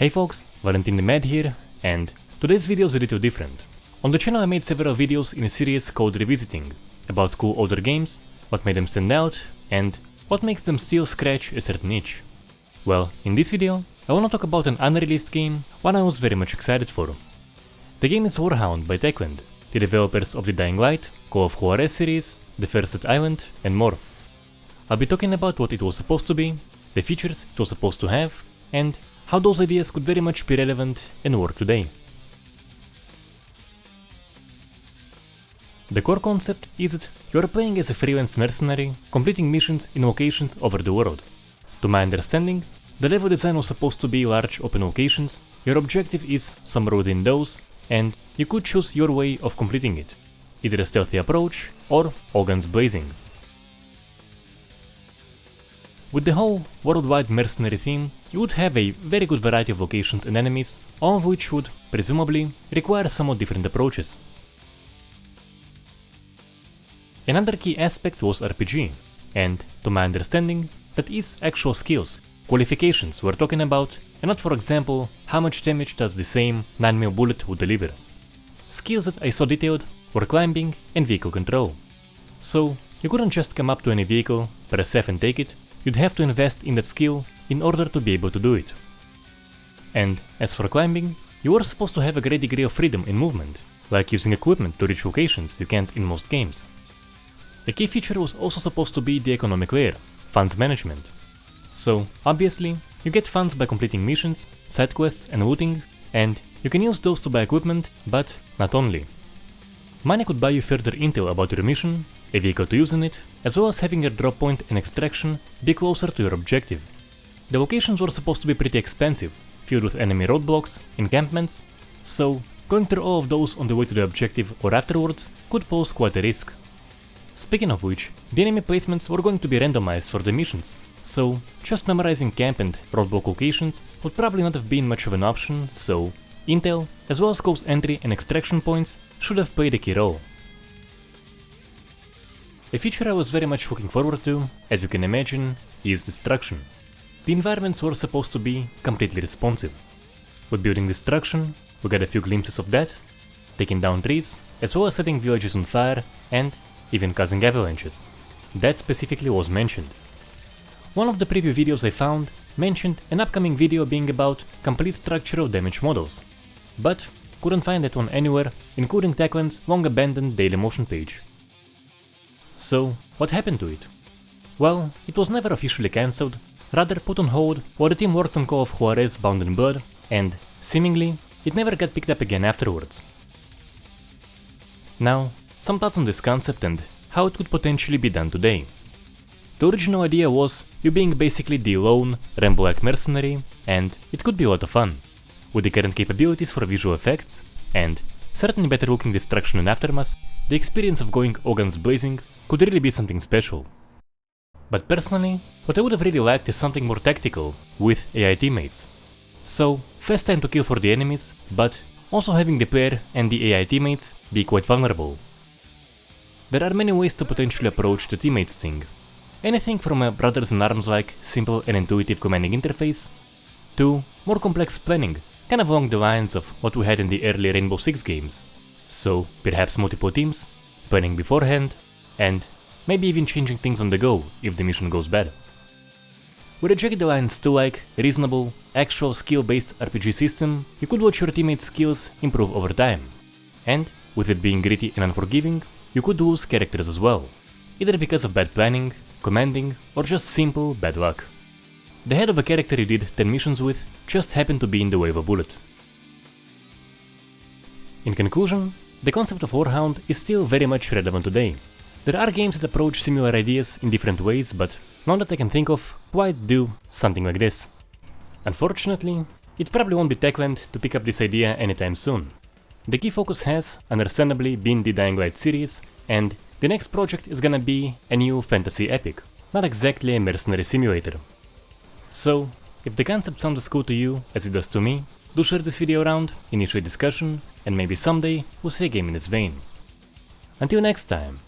Hey folks, Valentin the Mad here, and today's video is a little different. On the channel I made several videos in a series called Revisiting, about cool older games, what made them stand out, and what makes them still scratch a certain itch. Well, in this video, I wanna talk about an unreleased game, one I was very much excited for. The game is Warhound by Techland, the developers of the Dying Light, Call of Juarez series, The First Island, and more. I'll be talking about what it was supposed to be, the features it was supposed to have, and how those ideas could very much be relevant and work today. The core concept is that you are playing as a freelance mercenary, completing missions in locations over the world. To my understanding, the level design was supposed to be large open locations, your objective is somewhere within those, and you could choose your way of completing it, either a stealthy approach or all guns blazing. With the whole worldwide mercenary theme, you would have a very good variety of locations and enemies, all of which would, presumably, require somewhat different approaches. Another key aspect was RPG, and, to my understanding, that is actual skills, qualifications we're talking about, and not, for example, how much damage does the same 9mm bullet would deliver. Skills that I saw detailed were climbing and vehicle control. So, you couldn't just come up to any vehicle, press F and take it, you'd have to invest in that skill in order to be able to do it. And as for climbing, you were supposed to have a great degree of freedom in movement, like using equipment to reach locations you can't in most games. The key feature was also supposed to be the economic layer, funds management. So, obviously, you get funds by completing missions, side quests and looting, and you can use those to buy equipment, but not only. Money could buy you further intel about your mission, a vehicle to use in it, as well as having your drop point and extraction be closer to your objective. The locations were supposed to be pretty expensive, filled with enemy roadblocks, encampments, so going through all of those on the way to the objective or afterwards could pose quite a risk. Speaking of which, the enemy placements were going to be randomized for the missions, so just memorizing camp and roadblock locations would probably not have been much of an option, so intel, as well as close entry and extraction points, should have played a key role. A feature I was very much looking forward to, as you can imagine, is destruction. The environments were supposed to be completely responsive. With building destruction, we got a few glimpses of that, taking down trees, as well as setting villages on fire, and even causing avalanches. That specifically was mentioned. One of the preview videos I found mentioned an upcoming video being about complete structural damage models, but couldn't find that one anywhere, including Techland's long abandoned daily motion page. So, what happened to it? Well, it was never officially cancelled, rather put on hold while the team worked on Call of Juarez Bound in Blood, and, seemingly, it never got picked up again afterwards. Now, some thoughts on this concept and how it could potentially be done today. The original idea was you being basically the lone, Rambo-like mercenary, and it could be a lot of fun. With the current capabilities for visual effects, and certainly better looking destruction and aftermath, the experience of going all guns blazing could really be something special. But personally, what I would have really liked is something more tactical, with AI teammates. So, fast time to kill for the enemies, but also having the player and the AI teammates be quite vulnerable. There are many ways to potentially approach the teammates thing. Anything from a brothers in arms like simple and intuitive commanding interface, to more complex planning, kind of along the lines of what we had in the early Rainbow Six games. So, perhaps multiple teams, planning beforehand, and maybe even changing things on the go if the mission goes bad. With a Jagged Alliance 2-like, reasonable, actual skill-based RPG system, you could watch your teammates' skills improve over time. And, with it being gritty and unforgiving, you could lose characters as well, either because of bad planning, commanding, or just simple bad luck. The head of a character you did 10 missions with just happened to be in the way of a bullet. In conclusion, the concept of Warhound is still very much relevant today. There are games that approach similar ideas in different ways, but none that I can think of quite do something like this. Unfortunately, it probably won't be Techland to pick up this idea anytime soon. The key focus has, understandably, been the Dying Light series, and the next project is gonna be a new fantasy epic, not exactly a mercenary simulator. So, if the concept sounds as cool to you as it does to me, do share this video around, initiate discussion, and maybe someday we'll see a game in this vein. Until next time.